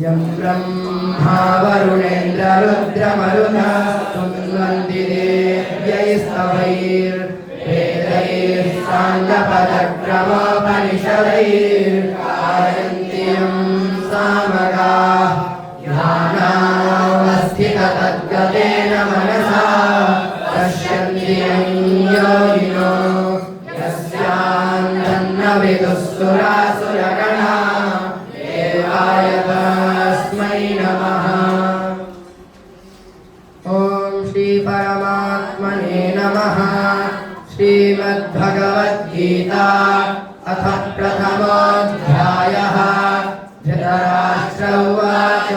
यं ब्रह्मा वरुणेन्द्र रुद्रमरुतः वेदैः साङ्गपदक्रमोपनिषदैर्गायन्त्यं सामगाः ध्यानावस्थिततद्गतेन मनसा पश्यन्ति योगिनो यस्यान्तन्नविदुःसुरासुरगणा देवाय तस्मै नमः। ॐ श्री परमात्मने नमः। श्रीमद्भगवद्गीता अथ प्रथमोऽध्यायः। धृतराष्ट्र उवाच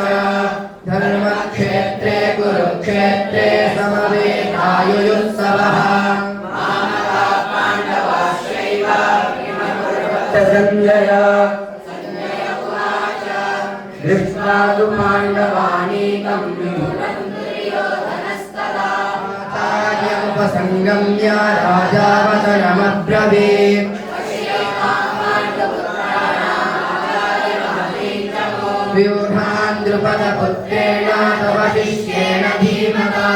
धर्मक्षेत्रे कुरुक्षेत्रे समवेतायुयुत्सवः पाण्डवाश्चैव संजय दृष्ट्वा तु पाण्डवानीकम् उपसंगम्य राजा वचनमब्रवीत् व्यूढान् द्रुपदपुत्रेण तव शिष्येण धीमता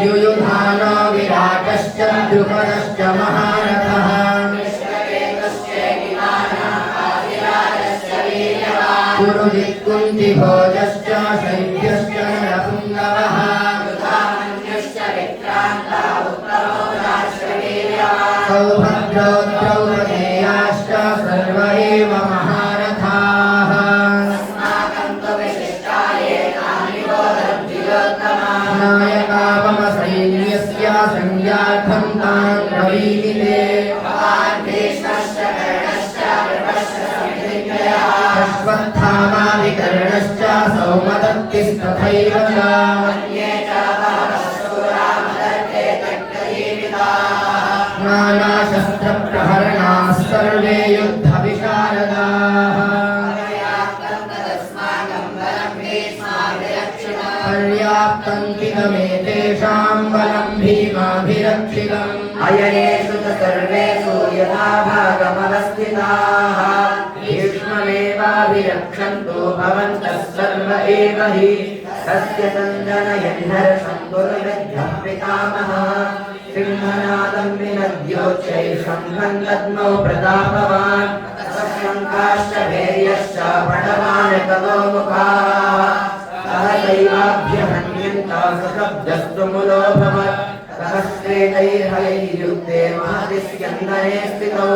युयुधानो विराटश्च द्रुपदश्च महारथः पुरुजित् कुन्तिभोजश्च शैब्यश्च नरपुङ्गवः सौभद्रो द्रौपदेयाश्च सर्व एव महारथाः नायका मम सैन्यस्य संज्ञार्थं तान् ब्रवीमिते अश्वत्थामाविकर्णश्च सौमदत्तिस्तथैव च नानाशस्त्रप्रहरणाः सर्वे युद्धविशारदाः पर्याप्तं किलमेतेषां बलं भीमाभिरक्षितम् अयनेषु च सर्वेषु यथा भागमवस्थिताः भीष्ममेवाभिरक्षन्तु भवन्तः सर्व एव हि तस्य सञ्जनयन्नर्षं गुरुविद्यः पितामहः सिंहनादं विनद्योच्चैशङ्खं दद्मौ प्रतापवान् शङ्काश्च भैर्यश्च पटवान् ततो मुखाः सहसैवाभ्यहन्यन्ता सशब्दस्तु मुलोऽभवत् सहस्रेतैर्हयैर्युक्ते महतिस्यन्दने स्थितौ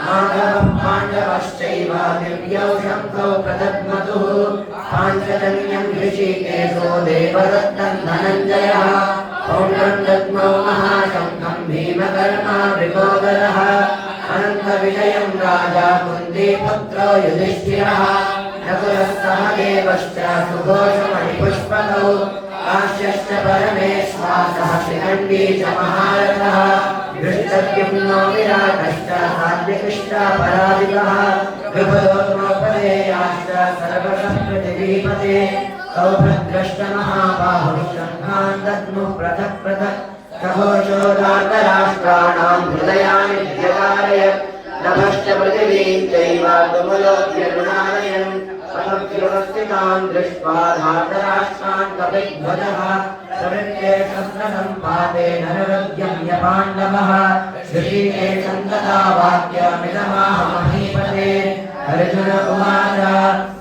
माधवः पाण्डवश्चैव दिव्यौ शङ्खौ प्रदद्मतुः पाञ्चजन्यं ऋषिकेशो देवदत्तं धनञ्जयः पौण्ड्रं दद्मौ महाशङ्खं भीमकर्मा वृकोदरः अनन्तविजयं राजा कुन्तीपुत्रो युधिष्ठिरः नकुलः सहदेवश्च सुघोषमणिपुष्पकौ काश्यश्च परमेश्वासः शिखण्डी च महारथः दृष्टद्युम्नो विराटश्च सात्विकश्च पराजितः द्रुपदो द्रौपदेयाश्च सर्वशः पृथिवीपते सौभद्रश्च महाबाहुः शङ्खान् दद्मुः पृथक् पृथक् सघोषो धार्तराष्ट्राणां हृदयानि व्यधारयत् नभश्च पृथिवीं चैव तुमुलोऽप्यरुणालयन् अथव्यवस्थितान् दृष्ट्वा धार्तराष्ट्रान् कपिध्वजः प्रवृत्ते शस्त्रसम्पाते नररुद्यम्य पाण्डवः ऋषिकेशं तथा वाक्यमिदमाह महीपते अर्जुन उवाच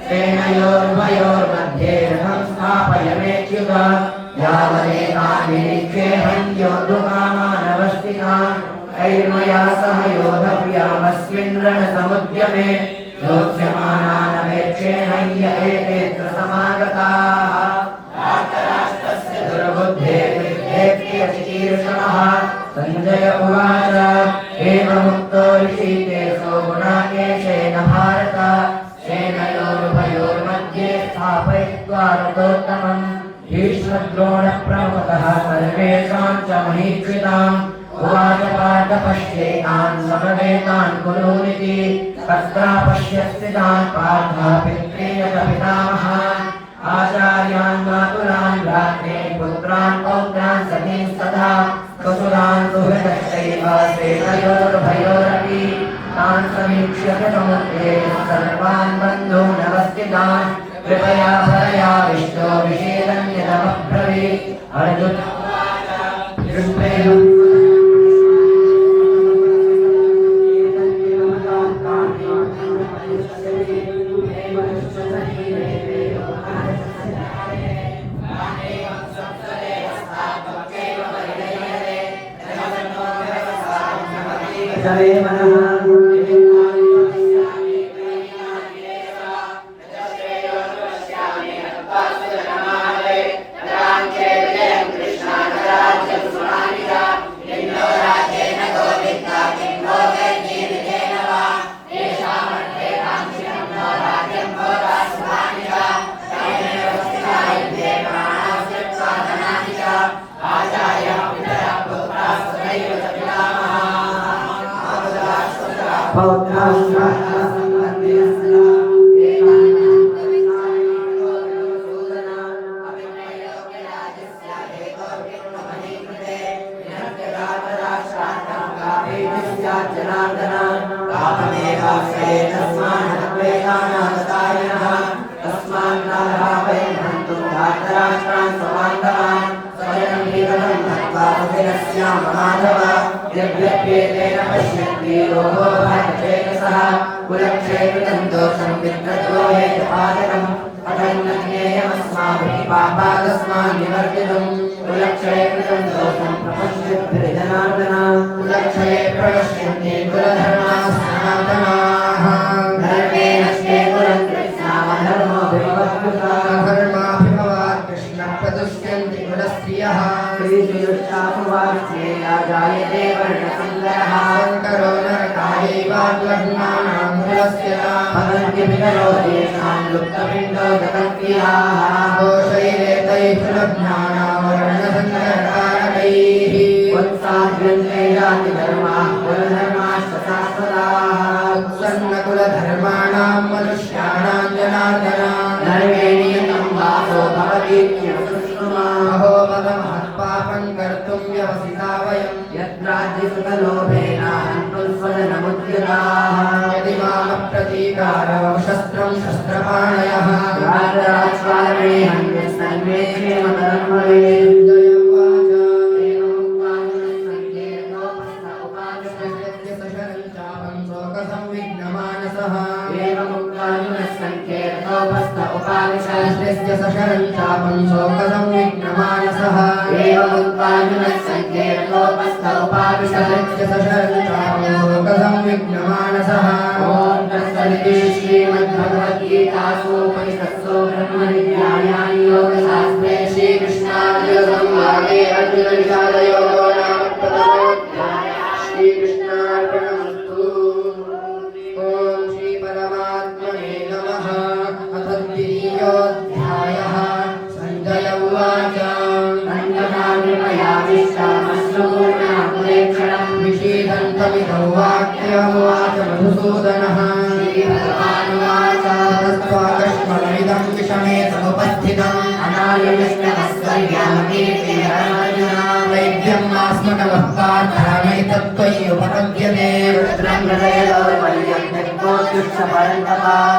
सेनयोरुभयोर्मध्ये रथं स्थापयमेच्युत यावदेतान्निरीक्षे हन्योद्धुकामानवस्थितान् कैर्मया सह योधव्यामस्मिन् रणसमुद्यमे योत्स्यमानानवेक्षेणय्य एतेऽत्र समागताः धार्तराष्ट्रस्य दुर्बुद्धेर्चिकीर्षणः सञ्जय उवाच एवमुक्तो ऋषिकेशो गुणाकेशेन भारत सेनयोरुभयोर्मध्ये स्थापयित्वा रथोत्तमम् भीष्मद्रोणप्रमुखः सर्वेषां च महीक्षिताम् उवाच पार्थ पश्येतान् समवेतान् कुरूनिति तत्रा पश्यस्थितान् पार्थ पित्रेण पितामहान् आचार्यान् मातुलान् भ्रातॄन् पुत्रान् पौत्रान् सतींस्तथा स्वसुरान् सुहृदश्चैव सेनयोरुभयोरपि तान् समीक्ष्य समुद्रे सर्वान् बन्धून् अवस्थितान् कृपया परया विष्णो विषेदन्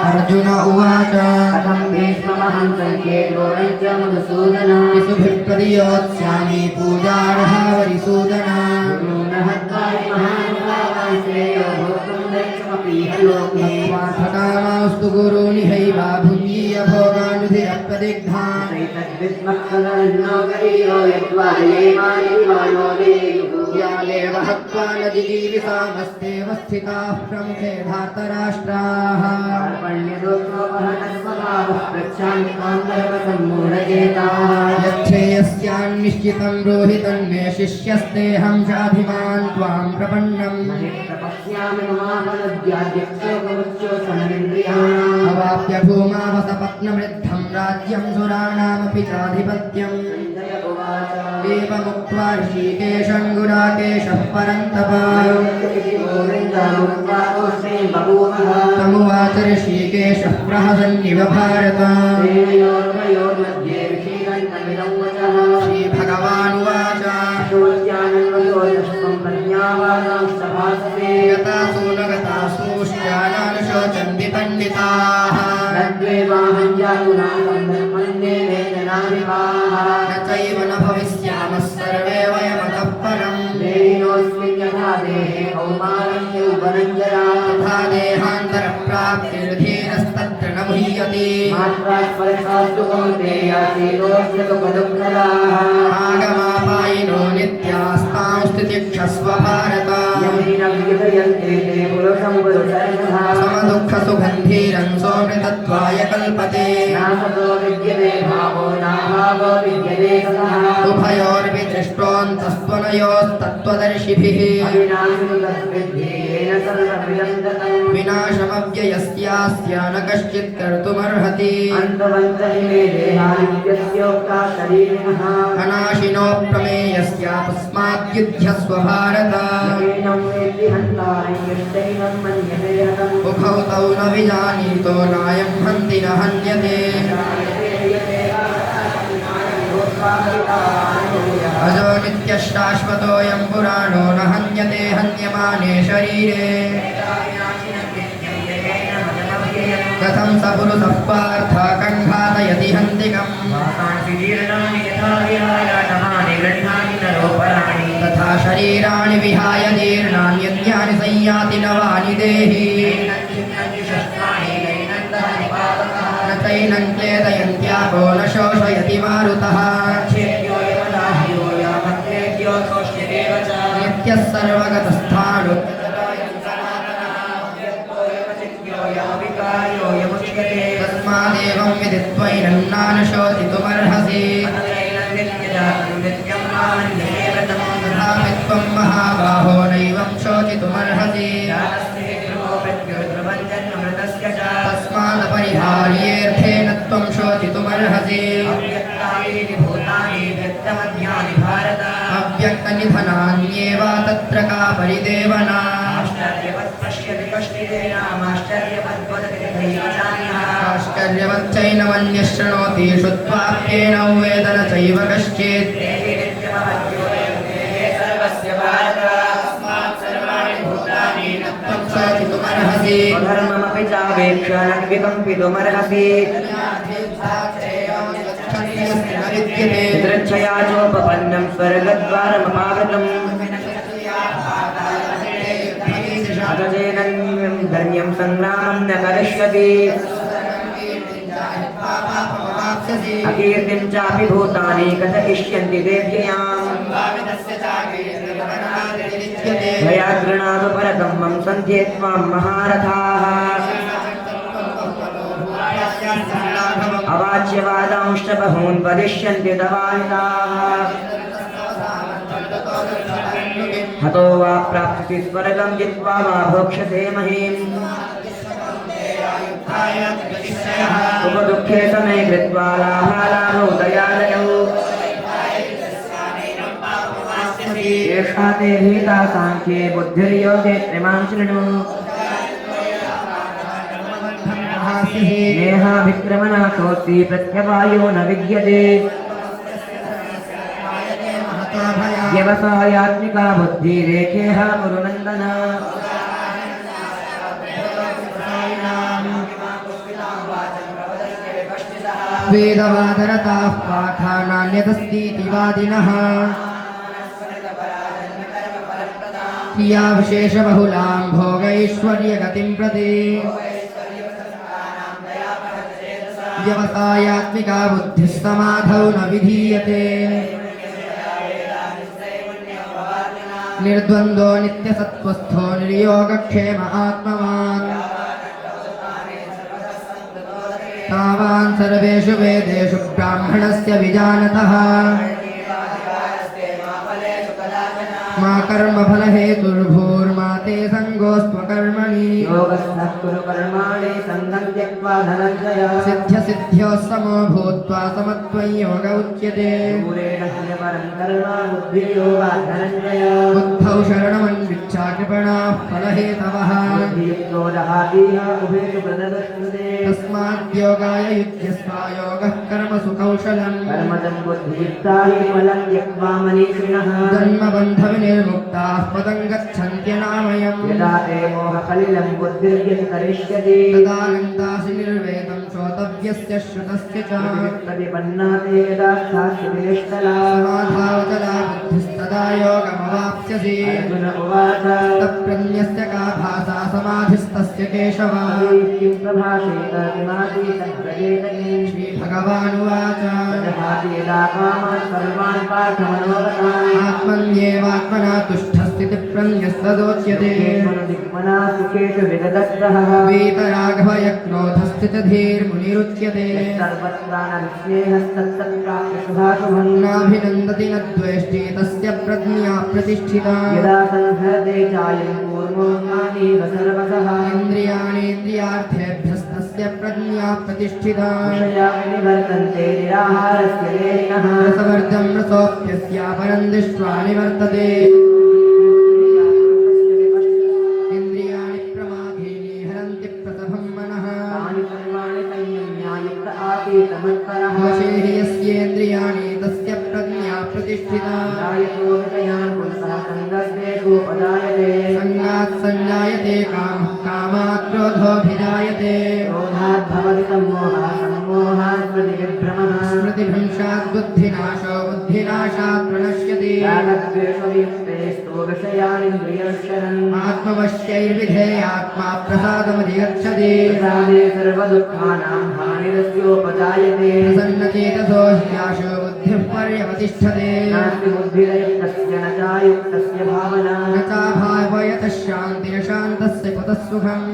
अर्जुन उवाच कथं भीष्ममहं संख्ये द्रोणञ्च मधुसूदन विसुभिप्रतियोत्स्यामि पूजार्हा वरिसूदन पाठकामास्तु गुरूनिहैव भुञ्जीय भोगानुधिरप्रदिग्धान् यालेव हत्वा न जिजीविषामस्तेव स्थिताः प्रमुखे धार्तराष्ट्राः यच्छेयस्यान्निश्चितं रोहितं मे शिष्यस्तेऽहं चाभिमान् त्वां प्रपन्नम् अवाप्य भूमावसपत्नमृद्धं राज्यं सुराणामपि चाधिपत्यम् एवमुक्त्वा ऋषिकेशं गुडाकेशः परन्तप तमुवाच ऋषिकेशः प्रहसन्निव भारत श्रीभगवानुवाच गतासु न गतासूश्चानान् शोचन्ति पण्डिताः न चैव न भविष्यामः सर्वे वयमतः देहान्तरप्राप्तिर्धीरस्तत्र न मुह्यते आगमापायिनो नित्यास्तांस्तितिक्षस्व भारत समदुःखसुगन्धीरं सोऽमृतत्वाय कल्पते उभयोर्विदृष्टोऽन्तस्त्वनयोस्तत्त्वदर्शिभिः विनाशमव्ययस्यास्य न कश्चित् कर्तुमर्हति अनाशिनो प्रमेयस्य तस्माद्युध्यस्व भारत उभौ तौ न विजानीतो नायं हन्ति न हन्यते अजो नित्यशाश्वतोऽयं पुराणो न हन्यते हन्यमाने शरीरे कथं स पुरुषः पार्थ कङ्घातयति हन्तिकम् तथा शरीराणि विहाय जीर्णान्यन्यानि संयाति नवानि देहि न चैनं क्लेदयन्त्यापो न शोषयति मारुतः नित्यः सर्वगतस्थाणु तस्मादेवं विदित्वैनं नानुशोचितुमर्हसि तथापि त्वं महाबाहो नैवं शोचितुमर्हसि तस्मादपरिहार्येऽर्थेन त्वं शोचितुमर्हसि अव्यक्तनिधनान्येव तत्र का परिदेवना आश्चर्यवच्चैनमन्यः शृणोति श्रुत्वाप्येन वेद न चैव कश्चित् धर्ममपि चावेक्ष न विकम्पितुमर्हसि दृच्छया चोपपन्नं स्वर्गद्वारमपावृतम् अतजेनन्यं धर्म्यं सङ्ग्रामं न करिष्यति अकीर्तिं चापि भूतानि कथयिष्यन्ति देव्ययाम् भयाद्गृणादु परतमं सन्ध्ये त्वां महारथाः अवाच्यवादांश्च बहून् वदिष्यन्ति तवाहिताः हतो वा प्राप्स्यसि स्वर्गं जित्वा वा भोक्ष्यसे महीम् सुखदुःखे समे कृत्वा लाभालाभौ दयालयौ एषा ते भीता साङ्ख्ये बुद्धिर्योगे त्रिमां शृणु नेहाभिक्रमनाशोऽस्ति प्रत्यवायो न विद्यते व्यवसायात्मिका बुद्धिरेखेह कुरुनन्दन वेदवादरताः पाठानान्यदस्तीति वादिनः क्रिया विशेषबहुलां भोगैश्वर्यगतिं प्रति व्यवसायात्मिका बुद्धिः समाधौ न विधीयते निर्द्वन्द्वो नित्यसत्त्वस्थो निर्योगक्षेम आत्मवान् तावान् सर्वेषु वेदेषु ब्राह्मणस्य विजानतः मा कर्मफलहेतुर्भूर्मा ते सङ्गोऽस्त्वकर्मणि योगस्थः कुरु कर्माणि सङ्गं त्यक्त्वा धनञ्जय सिद्ध्यसिद्ध्योः समो भूत्वा समत्वं योग उच्यते दूरेण परं कर्म बुद्धिर्योगात् धनञ्जय बुद्धौ शरणमन्विच्छा कृपणाः फलहेतवः बुद्धियुक्तो जहातीह उभेषु प्रददश्नुते तस्माद्योगाय युज्यस्वा योगः कर्मसु कौशलम् कर्मजं बुद्धियुक्ता हि फलं त्यक्त्वा मनीषिणः जन्मबन्धविनिर्मुक्ताः पदं गच्छन्त्यनामयम् यदा ते मोहकलिलं बुद्धिर्यतितरिष्यति तदा गन्तासि निर्वेदं श्रोतव्यस्य श्रुतस्य च प्रतिपन्ना ते यदा स्थास्यति निष्कला समाधावचला बुद्धिस्त तदा योगमवाप्स्यसि अर्जुन उवाच तत्प्रज्ञस्य का भासा समाधिस्तस्य केशव किं प्रभाषेत किमासी तद्व्रजेत किम् श्रीभगवानुवाच जहाति यदा कामान् सर्वान् पार्थमनोगतान् आत्मन्येवात्मना तुष्टस्थितिप्रज्ञस्तदोच्यते दिक्मना सुखेषु विगतस्रः वीतराघवयज्ञोधस्थितधीर्मुनिरुच्यते सर्वत्रानविस्नेहस्तत्सत्प्राप्य शुभाशुभम् नाभिनन्दति न द्वेष्टि तस्य प्रज्ञा प्रतिष्ठिता यदा संहरते चायं कूर्मोऽङ्गानीव सर्वशः इन्द्रियाणीन्द्रियार्थेभ्यस्तस्य प्रज्ञा प्रतिष्ठिता विषया निवर्तन्ते निराहारस्य देहिनः रसवर्जं रसोऽप्यस्यापरं दृष्ट्वा निवर्तते इन्द्रियाणि प्रमादीनि हरन्ति प्रसभं मनः तानि सर्वाणि संयम्यायुक्त आसीतमत्परः वशे हि यस्येन्द्रियाणि तस्य प्रज्ञा प्रतिष्ठिता जायतो विषयान् पुंसः सङ्गस्तेषोपजायते सङ्गात् सञ्जायते कामः कामात् क्रोधोऽभिजायते क्रोधात् भवति सम्मोहः सम्मोहात् स्मृतिविभ्रमः स्मृतिभ्रंशात् बुद्धिनाशो बुद्धिनाशात् प्रणश्यति रागद्वेषवियुक्तेस्तु विषयानिन्द्रियशरन् आत्मवश्यैर्विधेयात्मा प्रसादमधिगच्छति प्रसादे सर्वदुःखानां हानिरस्योपजायते प्रसन्नचेतसो ह्याशो बुद्धिः पर्यवतिष्ठते नास्ति बुद्धिरयुक्तस्य न चायुक्तस्य भावना न चाभावयतः शान्तिरशान्तस्य कुतः सुखम्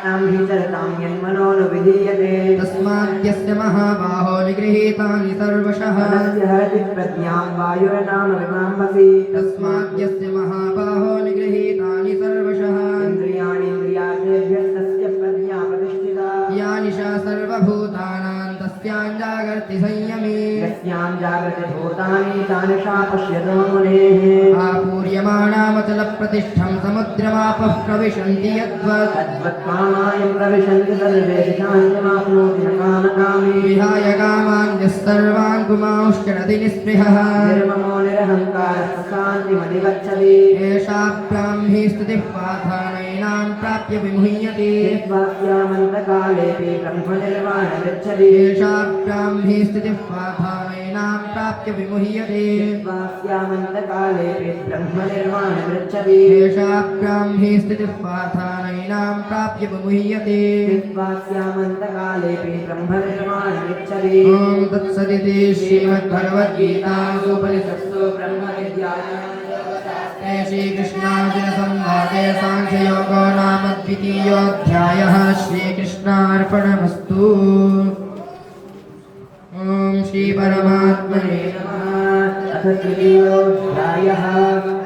नां हि चरतां यन्मनो न विधीयते तस्माद्यस्य महाबाहो निगृहीतानि सर्वशः मनस्य हरति प्रज्ञां वायुरनामविमांसि तस्माद्यस्य महाबाहो निगृहीतानि सर्वशः इन्द्रियाणीन्द्रियार्थेभ्यस्तस्य प्रज्ञा प्रतिष्ठिता या निशा सर्वभूतानां तस्यां जागर्ति संयमी यस्यां जागृति भूतानि तानिशा पश्यतो मुनेः आपूर्यमाणामचलप्रतिष्ठं समुद्रमापः प्रविशन्ति यद्वत् तद्वत्कामायं प्रविशन्ति सर्वेषु शान्तिमाप्नोति न कामकामी विहाय कामान्यः सर्वान् पुमांश्चरति निःस्पृहः निर्ममो निरहङ्कारः शान्तिमधिगच्छति एषाभ्यां हि स्तुतिः पाथानैनां प्राप्य विमुह्यते वाक्यामन्तकालेऽपि ब्रह्मनिर्वाणगच्छति एषाभ्यां हि स्तुतिः पाथानैनां प्राप्य विमुह्यते वाक्यामन्तकालेऽपि ब्रह्मनिर्वाणगच्छति एषाभ्यां हि स्तुतिः पाथानैनां प्राप्य विमुह्यते वाक्यामन्तकालेऽपि ब्रह्मनिर्वाणगच्छति ॐ तत्सदिति श्रीमद्भगवद्गीतासूपनिषत्सु ब्रह्मविद्यायां श्रीकृष्णार्जुनसंवादे साङ्ख्ययोगो नाम द्वितीयोऽध्यायः श्रीकृष्णार्पणमस्तु ॐ श्रीपरमात्मने अथ तृतीयोऽध्यायः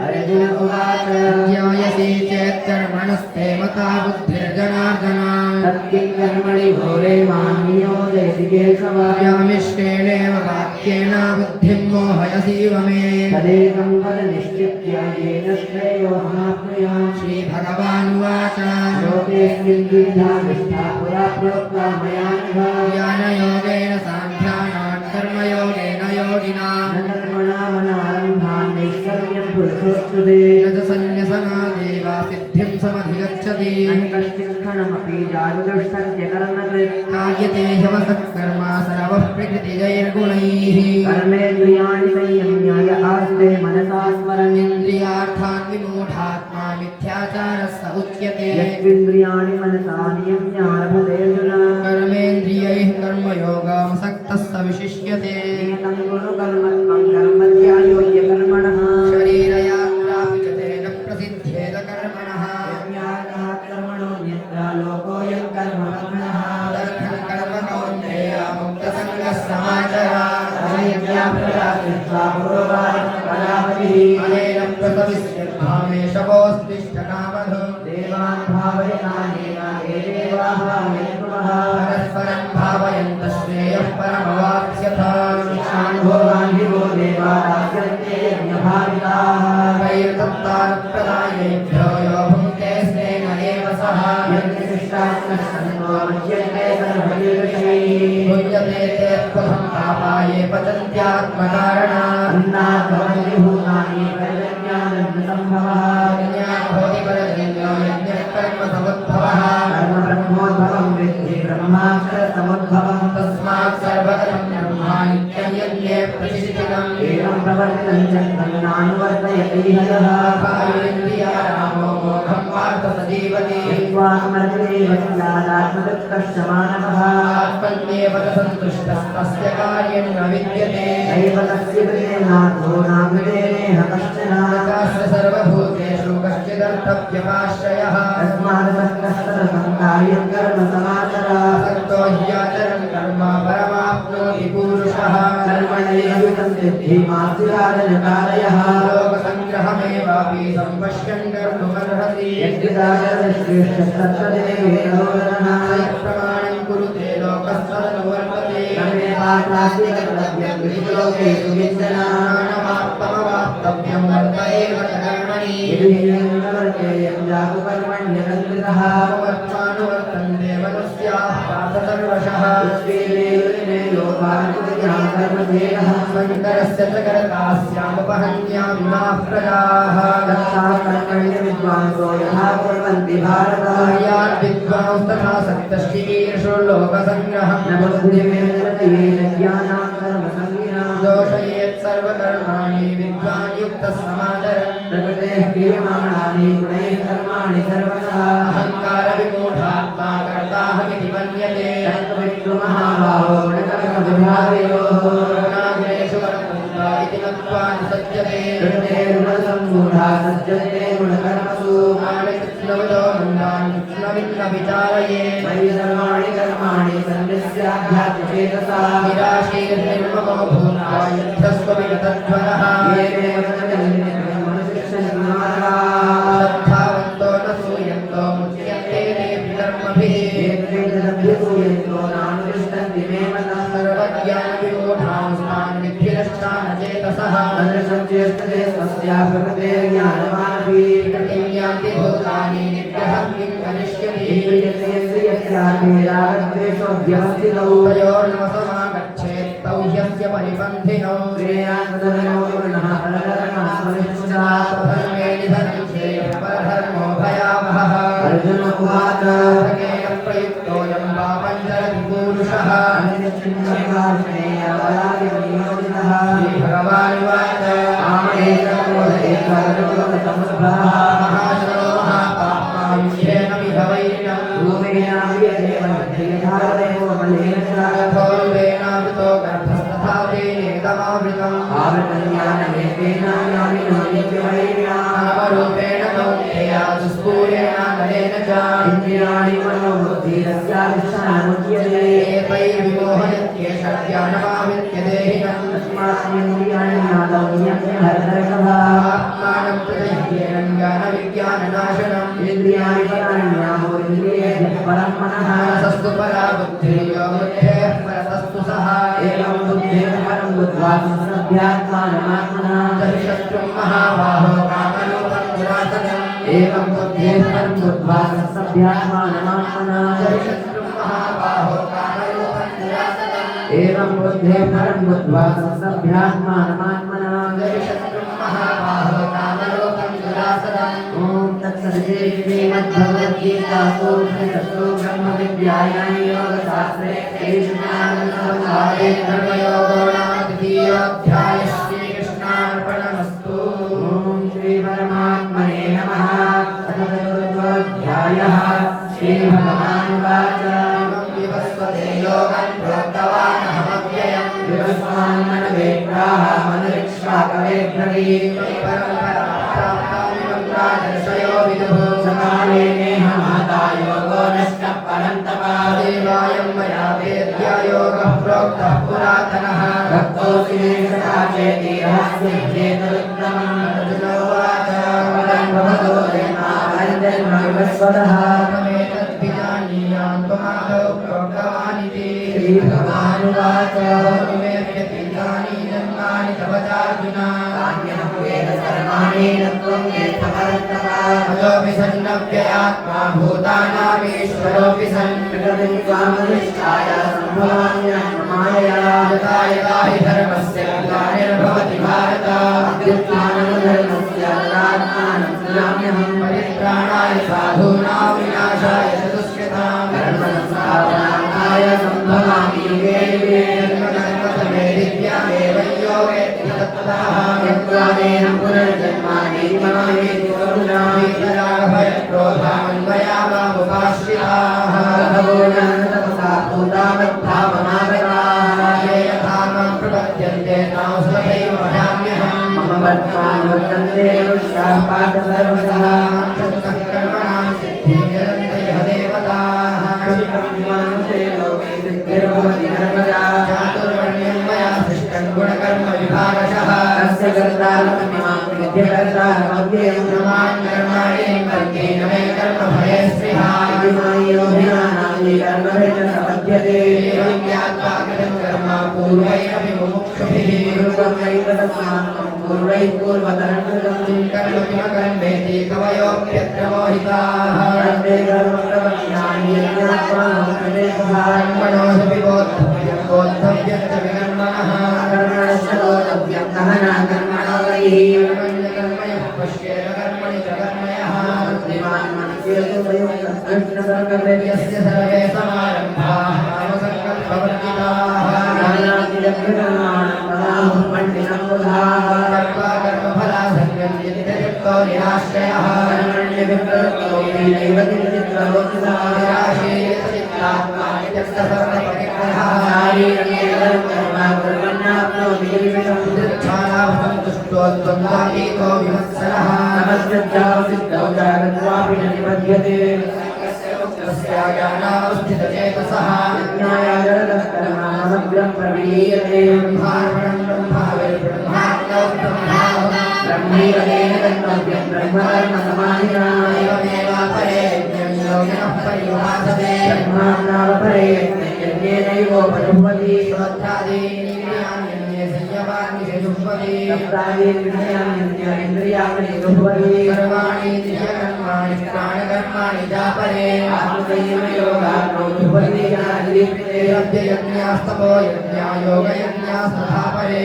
अर्जुन उवाच ध्यायसि चेत् कर्मणस्ते मता बुद्धिर्जनार्दन तत्किं कर्मणि घोरे मां नियोजयसि केशव व्यामिश्रेणेव वाक्येन बुद्धिं मोहयसीव मे तदेकं वद निश्चित्य येन श्रेयोऽहमाप्नुयाम् श्रीभगवानुवाच लोकेऽस्मिन् द्विधा निष्ठा पुरा प्रोक्ता मया नघ ज्ञानयोगेन साङ्ख्यानां कर्मयोगेन योगिना न कर्मणामनारम्भान् नैष्कर्म्यं पुरुषोच्युते न च सन्न्यसनादेवा सिद्धिं समधिगच्छति न हि कश्चित् क्षणमपि जागुदुष्टस्य कर्मकृत् कार्यते ह्यवसत्कर्म सर्वः प्रकृतिजैर्गुणैः कर्मेन्द्रियाणि संयम्य य आस्ते मनसा स्मरन् इन्द्रियार्थान् विमूढात्मा मिथ्याचारः स उच्यते यस्विन्द्रियाणि मनसा नियम्यारभतेऽर्जुन कर्मेन्द्रियैः कर्मयोगामसक्तः स विशिष्यते एतं कुरु कर्मत्वं कर्मध्यायो ह्यकर्मणः शरीरयात्रापि च तेन प्रसिद्ध्येत कर्मणः यज्ञार्थात् कर्मणो निद्रा लोकोऽयं कर्मणः तदर्थं कर्म कौन्तेय मुक्तसङ्गः समाचर यज्ञाप्रदात्वा पुरोवाच प्रजापतिः अनेन प्रसविष्यद्भामेशवोऽस्तिष्ठकामधु देवान् भावयतानेन ये देवाः भावयन्तुमः परस्परं भावयन्तः श्रेयः परमवाप्स्यथ शिक्षान् भोगान् हि वो देवा दास्यन्ते यज्ञभाविताः वैर्दत्तानुप्रदायेभ्यो यो भुङ्क्ते स्नेह एव सः यज्ञशिष्टात्मसन्तो मुच्यन्ते सर्वैर्विषयैः भुञ्जते ते त्वहं पापाये पचन्त्यात्मकारणात् अन्नात् भवन्ति भूतानि प्रजज्ञानन्दसम्भवः भवति परजन्यो यज्ञः कर्म समुद्भवः कर्म ब्रह्मोद्भवं विद्धि ब्रह्माक्षरसमुद्भवं तस्मात् सर्वगतं ब्रह्मा नित्यं यज्ञे प्रतिष्ठितम् एवं प्रवर्तितं चन्द्रनानुवर्तयति हरः कायुरिन्द्रियारामो मोघं पार्थसजीवति स्वामर्देव स्यादात्मदुःखश्च मानवः आत्मन्येव सन्तुष्टस्तस्य कार्यं न विद्यते नैव तस्य प्रेम्नाथो नामृतेनेह कश्चन तस्य सर्वभूतेषु कश्चिदर्थव्यपाश्रयः तस्मादतः कार्यं कर्म समाचर सन्तो ह्याचरन् कर्म परमाप्नोति पूरुषः कर्मणैव युतं सिद्धि मासिराजनकारयः लोकसङ्ग्रहमेवापि सम्पश्यन् कर्तुमर्हति प्रमाणं कुरुते लोकस्तदनुवर्तते ज्ञानमात्मवाप्तव्यं वर्त एव च कर्मणि वर्त्मानुवर्तन्ते मनुष्याः पार्थ सर्वशः शङ्करस्य च कर्तास्यामुपहन्यामिमाः प्रजाः विद्वांसो यथा कुर्वन्ति भारत विद्वांस्तथा सप्तशीर्षु लोकसङ्ग्रहं न बुद्धिमेन ज्ञानां कर्मसंज्ञां दोषयेत् सर्वकर्माणि विद्वान् युक्तः समाचरन् प्रकृतेः क्रियमाणानि गुणैः कर्माणि सर्वतः अहङ्कारविमूढात्मा कर्ताहमिति मन्यते तत्त्वविद्महाभावो गुणकर्मविभागयोः गुणाग्नेषु वर्तन्त इति मत्वा निसज्जते गुणसम्मूढा सज्जते गुणकर्मसु कृष्णविदो मन्दान् कृष्णविन्न विचारये मयि सर्वाणि कर्माणि सन्निस्याध्यात्मचेतसा निराशीर्निर्ममो भूत्वा युद्धस्व विगतज्वरः श्रद्धावन्तो न सूयन्तो मुच्यन्ते तेऽपि कर्मभिः सर्वज्ञानविमूढांस्तान् विद्धिरश्चानचेतसः प्रकृतिं यान्ति भूतानि निग्रहं किं करिष्यति तयोर्नमसमागच्छेत् तौ ह्यस्य परिपन्थिनौ धर्मे निधनं श्रेयः परधर्मो भयावहः अर्जुन प्रयुक्तोऽयं पापञ्चरति पूरुषः श्रीभगवानुवाच महाशनो महापाप्मा युद्धेन विभवैनं यथोल्बेनावृतो गर्भस्तथा तेनेदमावृतम् नामरूपेण कौन्तेया दुष्पूरेण नलेन च इन्द्रियाणि मनोबुद्धिरस्याधिष्ठानमुच्यते एतैर्विमोहयत्येष ज्ञानमावित्य देहिनम् तस्मात्मिन्द्रियाणि ज्ञातव्यं आत्मानं प्रदह्येन ज्ञानविज्ञाननाशनम् इन्द्रियाणि पराण्यामो इन्द्रियेभ्यः परं मनः मनसस्तु परा बुद्धिर्यो बुद्धेः परतस्तु सः एवं बुद्धेः परं बुद्ध्वा संसभ्यात्मानमात्मना शत्रुं महाबाहो कामरूपं दुरासदम् एवं बुद्धेः परं बुद्ध्वा संसभ्यात्मानमात्मना शत्रुं महाबाहो कामरूपं दुरासदम् एवं बुद्धेः परं बुद्ध्वा संसभ्यात्मानमात्मना शत्रुं महाबाहो कामरूपं दुरासदम् ॐ तत्सदिते श्रीमद्भगवद्गीतासु उपनिषत्सु ब्रह्मविद्यायां योगशास्त्रे श्रीकृष्णानन्दसंवादे धर्मयोगो नाम द्वितीयोऽध्यायः श्रीकृष्णार्पणमस्तु ॐ श्रीपरमात्मने नमः अथ चतुर्थोऽध्यायः श्रीभगवानुवाच इमं विवस्वते योगं प्रोक्तवानहमव्ययम् विवस्वान्मनवेत्राः मनुरिक्ष्वाकवेभ्रवीम् परम्पराप्तामिमं राजर्षयो विदुः सकाले नेह माता योगो नष्टः परन्तपा देवायं मया वेद्या योगः प्रोक्तः पुरातनः भक्तोऽसि मे सखा चेति रहस्यं चेतुरुत्तमम् अर्जुन उवाच परं भवतो जन्मान्तर्मविवस्वतः तमेतद्विजानीयां त्वमादौ प्रोक्तवानिति श्रीभगवानुवाच निमेभ्यतीतानि जन्मानि तव चार्जुन कान्यः वेद सर्वाणि न त्वं वेत्थ परन्तप अयोऽपि सन्नव्ययात्मा भूतानामीश्वरोऽपि सन् प्रकृतिं त्वामधिष्ठाय सम्भवाम्यहं यथा यथा हि धर्मस्य ग्लानिर्भवति भारत अभ्युत्थानमधर्मस्य तदात्मानं सृजाम्यहं परित्राणाय साधूनां विनाशाय चतुष्कृतां धर्मसंस्थापनार्थाय सम्भवामि युगे युगे कर्मकर्मसमे विद्यामेव यो वेत्ति यत्त्वानेन पुनर्जन्मानि मामेति करुणा क्रोधान्वयामुपाश्रिताः बहवो तपसा भूतावद्भावमागताः ये यथा मां प्रपद्यन्ते तां तथैव भजाम्यहम् मम वर्त्मान् वर्तन्ते मनुष्याः पार्थ सर्वशः कर्मणां सिद्धिरन्तयः देवताः मानुषे लोके सिद्धिर्भवति नर्मदा चातुर्वर्ण्यं मया सृष्टं गुणकर्म विभागशः तस्य कर्तारममिमां विद्यकर्तारमव्ययं प्रमान् कर्माणि कर्मेण मे कर्मफले स्पृहा आदिमायोभिनानानि कर्मभिर्न सपद्यते एवं ज्ञात्वा कृतं कर्म पूर्वैरपि मुमुक्षुभिः पूर्वमेव तस्मात् पूर्वैः पूर्वतरं कृतं कर्म किमकर्मेति कवयोऽप्यत्र मोहिताः तन्मे कर्मप्रवक्ष्यामि यज्ञात्मा कर्मणोऽपि बोद्धव्यं बोद्धव्यं च विकर्मणः कर्मणश्च बोद्धव्यं गहना कर्मणो वैः कर्मण्यकर्मयः पश्येत कर्मणि च कर्मयः बुद्धिमान् मनुष्येषु प्रयुक्तः कृष्णसङ्कल्पे यस्य सर्वे समारम्भाः कामसङ्कल्पवर्जिताः पण्डितं बुधाः कर्त्वा कर्मफलासङ्गं यद्यजित्तो निराश्रयः कर्मण्यविप्रवृत्तौ किञ्चित् प्रवोचितः निराशीर्यतचित्तात्मा नित्यस्तसर्वपरिग्रहः शारीरमेव कर्म कुर्वन्नाप्नोति किल्बिषम् तुष्टोद्वन्द्वातीतो विवत्सरः नमस्कृत्याः सिद्धौ जागत्वापि न निबध्यते तस्याज्ञानावस्थितचेतसः ज्ञायाजरतः कर्माणमग्रं प्रविलीयते ब्रह्मार्पणं ब्रह्माविर्ब्रह्माग्नौ ब्रह्माहम् ब्रह्मैवतेन कर्तव्यं ब्रह्मकर्मसमाधिना एवमेवापरे यज्ञं योगिनः पर्युपासते ब्रह्माज्ञावपरे यज्ञेनैवोपजुह्वति श्रद्धादीनीन्द्रियाण्यन्ये संयमाग्निषुह्वति तत्रादीन्द्रियाणि जुह्वति सर्वाणीन्द्रियकर्माणि प्राणकर्माणि चापरे आत्मसंयमयोगाग्नौ जुह्वति ज्ञानदीपिते यज्ञास्तपो यज्ञा योगयज्ञास्तथा परे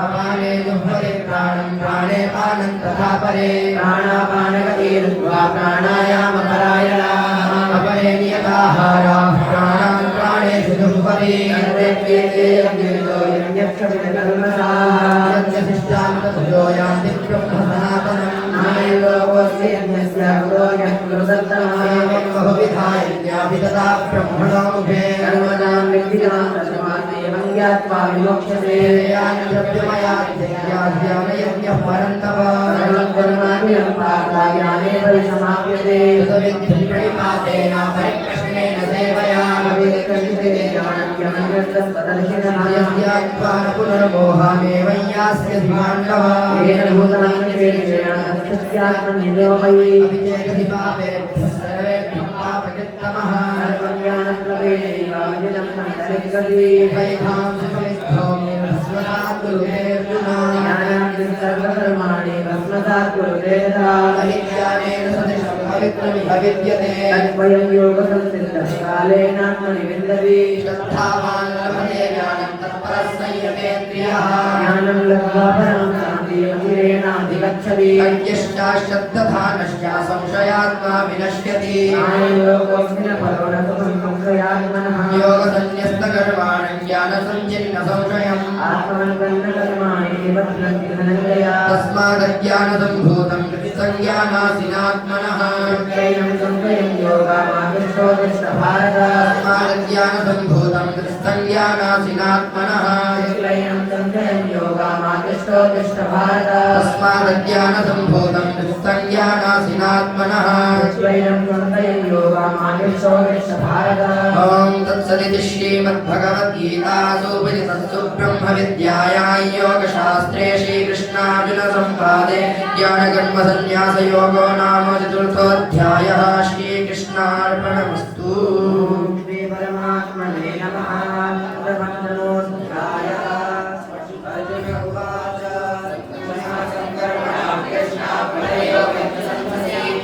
अपाने जुह्वति प्राणं प्राणे पानं तथा परे प्राणापानगतिर्वा प्राणायामपरायणाः अपरे नियताहाराः प्राणान् प्राणेषु जुह्वति यज्ञशिष्टान्ततो यान्ति ब्रह्मसनातनम् एवं बहुविधा यज्ञाभिदता ब्रह्मणो मुखे यानि द्रव्यमयाद्यज्ञाद्यानयज्ञः परन्तप तदविद्धिप्रणिपातेन परिप्रश्नेन सेवया यज्ञात्वा न पुनर्मोहामेव यास्य धिमाण्डव अभिचेकधि पापेभ्यः सर्वेभ्यः पापकृत्तमः वैधां सुखमिद्धौ भस्मसात् सर्वकर्माणि भस्मसात् कुरुते अविज्ञानेन सदृशं पवित्रमिह विद्यते तद्वयं योगसंसिद्धकालेनात्मनि विन्दति श्रद्धावान् लभते ज्ञानं तत्परः संयमेन्द्रियः ज्ञानं लब्ध्वा परं शान्तिमन्दिरेणाधिगच्छति यज्ञश्चाश्रद्धधानश्च संशयात्मा विनश्यति योगसन्न्यस्तकर्माणि ज्ञानसञ्चिन्नसंशयम् तस्मादज्ञानसम्भूतं कृतिसंज्ञानासिनात्मनः तस्मादज्ञानसम्भूतं कृतिसंज्ञानासिनात्मनः तस्मादज्ञानसम्भूतं कृतिसंज्ञानासिनात्मनः ॐ तत्सदिति श्रीमद्भगवद्गीतासूपनिषत्सु ब्रह्मविद्यायां योगशास्त्रे श्रीकृष्णार्जुनसंवादे ज्ञानकर्मसन्न्यासयोगो नाम चतुर्थोऽध्यायः। श्रीकृष्णार्पणमस्तु। श्रीपरमात्मने नमः। अर्जुन उवाच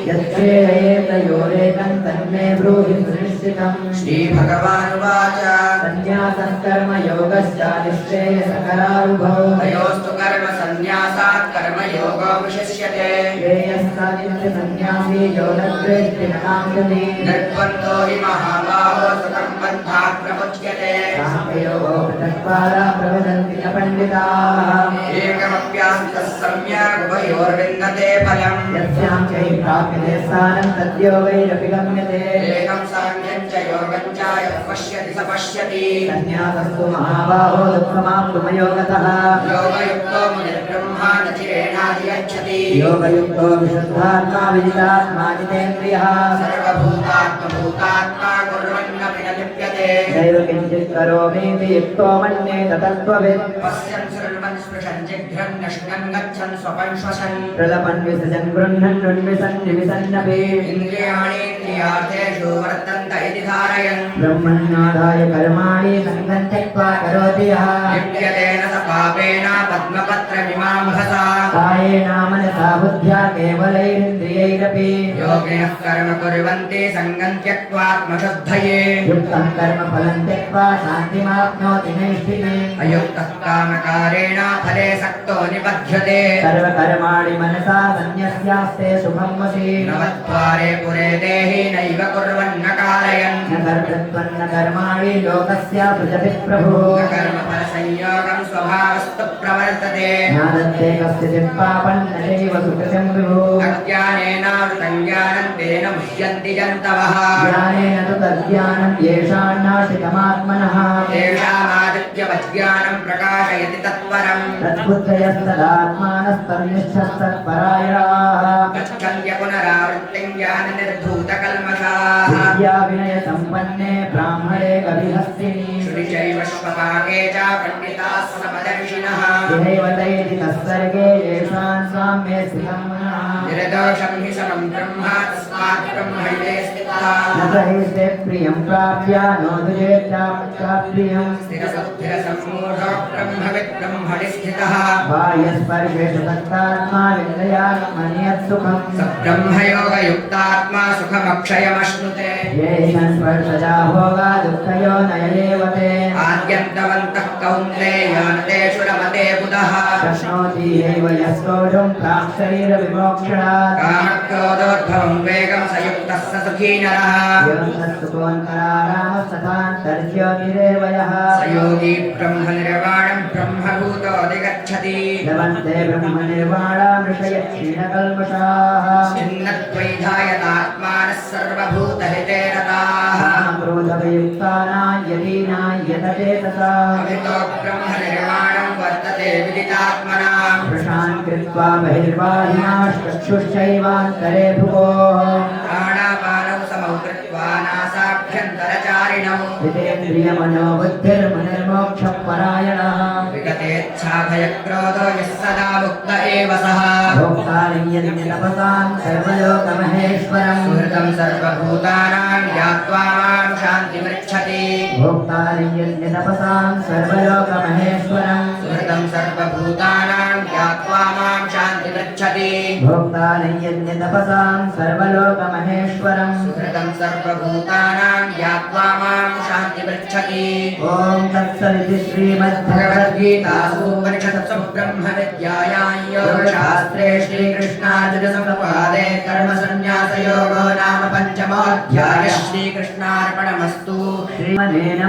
यच्छेदेतयोरेकं तन्मे ब्रूहि सुनिश्चितम् प्रतिष्ठितम् श्रीभगवानुवाच सन्न्यासः कर्मयोगश्च निःश्रेयसकरारुभौ तयोस्तु कर्म सन्न्यासात् कर्मयोगो विशिष्यते श्रेयस्सादित्यसन्न्यासी यो न द्वेष्टि न काङ्क्षति निर्बन्धो हि महाबाहो सुखं बन्धात् प्रमुच्यते साङ्ख्ययोगो पृथक्त्वारा प्रवदन्ति न पण्डिताः एकमप्यान्तः सम्यक् उभयोर्विन्दते फलम् यस्याङ्ख्यै प्राप्यते स्थानं तद्योगैरपि गम्यते एकं साङ्ख्यं च योगं च यः पश्यति स पश्यति सन्न्यासस्तु महाबाहो दुःखमाप्तुमयो गतः योगयुक्तो मुनिर्ब्रह्मा न चिरेणाधिगच्छति योगयुक्तो विशुद्धात्मा विजितात्मा जितेन्द्रियः सर्वभूतात्मभूतात्मा कुर्वन्नपि न लिप्यते नैव किञ्चित् करोमीति युक्तो मन्येत तत्त्ववित् पश्यन् शृण्वन् स्पृशन् जिघ्रन् नश्यन् गच्छन् स्वपन् श्वसन् प्रलपन् विसजन् गृह्णन् उन्विसन् निविसन्नपि इन्द्रियाणीन्द्रियार्थेषु वर्तन्त इति धारयन् ब्रह्मण्याधाय कर्माणि सङ्गं त्यक्त्वा करोति यः लिप्यतेन स पापेन पद्मपत्रमिमाम्भसा कायेन मनसा बुद्ध्या केवलैरिन्द्रियैरपि योगिनः कर्म कुर्वन्ति सङ्गं त्यक्त्वात्मशुद्धये युक्तः कर्मफलं त्यक्त्वा शान्तिमाप्नोति नैष्ठिके अयुक्तः कामकारेण फले सक्तो निबध्यते सर्वकर्माणि मनसा सन्न्यस्यास्ते सुखं वसि नवद्वारे पुरे देहि नैव कुर्वन्न कारयन् न कर्तृत्वं न कर्माणि लोकस्य सृजति प्रभुः न कर्मफलसंयोगं स्वभावस्तु प्रवर्तते ज्ञानन्ते कस्यचित् पापं न चैव सुकृतं विभुः अज्ञानेनावृतं ज्ञानं तेन मुह्यन्ति जन्तवः ज्ञानेन तु तद्ज्ञानं येषान्नाशितमात्मनः तेषामादित्यवज्ञानं प्रकाशयति तत्परम् तद्बुद्धयस्तदात्मानस्तन्निष्ठस्तत्परायणाः गच्छन्त्य पुनरावृत्तिं ज्ञाननिर्धूतकल्मषाः विद्याविनयसम्पन्ने ब्राह्मणे कविहस्तिनि श्रुतिचैव श्वपाके च पण्डिताः समदर्शिनः यदैव तैति तत्सर्गे येषां साम्ये स्थितं मनः निर्दोषं हि समं ब्रह्म तस्मात् ब्रह्मैवे स्थितः न स हि ते प्रियं प्राप्य नोदुजेत्याप्रियं स्थिरसम्मूढो ब्रह्मविद् ब्रह्मणि स्थितः बाह्यस्पर्शेषु सक्तात्मा विन्दयात्मनियत्सुखम् स ब्रह्मयोगयुक्तात्मा सुखमक्षयमश्नुते ये संस्पर्शजा भोगा दुःखयो नयेव ते आद्यन्तवन्तः कौन्तेय न तेषु रमते बुधः शक्नोति एव यस्तोषं प्राक्शरीरविमोक्षणात् कामक्रोधोद्भवं वेगं स युक्तः स सुखी नरः योगस्तुकोऽन्तरारामस्तथान्तर्ज्योतिरेव यः स योगी ब्रह्मनिर्वाणं ब्रह्मभूतोऽधिगच्छति लभन्ते ब्रह्मनिर्वाणामृषयक्षीणकल्मषाः छिन्नद्वैधायतात्मानः सर्वभूतहिते रताः कामक्रोधवियुक्तानायतीनायतचेतसा अभितो ब्रह्मनिर्वाणं वर्तते विदितात्मनां वृषान् कृत्वा बहिर्बाहिनाश्चक्षुश्चैवान्तरे भुवोः प्राणापानौ समौ कृत्वा नासाभ्यन्तरचारिणौ जितेन्द्रियमनोबुद्धिर्मुनिर्मोक्षपरायणः विगतेच्छाभयक्रोधो यः सदा मुक्त एव सः भोक्तारय्यतपसां सर्वलोकमहेश्वरम् सुहृदं सर्वभूतानां ज्ञात्वा मां शान्तिमृच्छति भोक्तारय्यतपसां सर्वलोकमहेश्वरम् सुहृदं सर्वभूतानां ज्ञात्वा मां शान्तिमृच्छति भोक्तारय्यतपसां सर्वलोकमहेश्वरम् सुहृदं सर्वभूतानां ज्ञात्वा मां शान्तिमृच्छति ॐ तत्सदिति श्रीमद्भगवद्गीतासु उपनिषत्सु ब्रह्मविद्यायां योगशास्त्रे श्रीकृष्णार्जुनसंवादे कर्मसन्न्यासयोगो नाम पञ्चमोऽध्यायः श्रीकृष्णार्पणमस्तु श्रीमते नमः।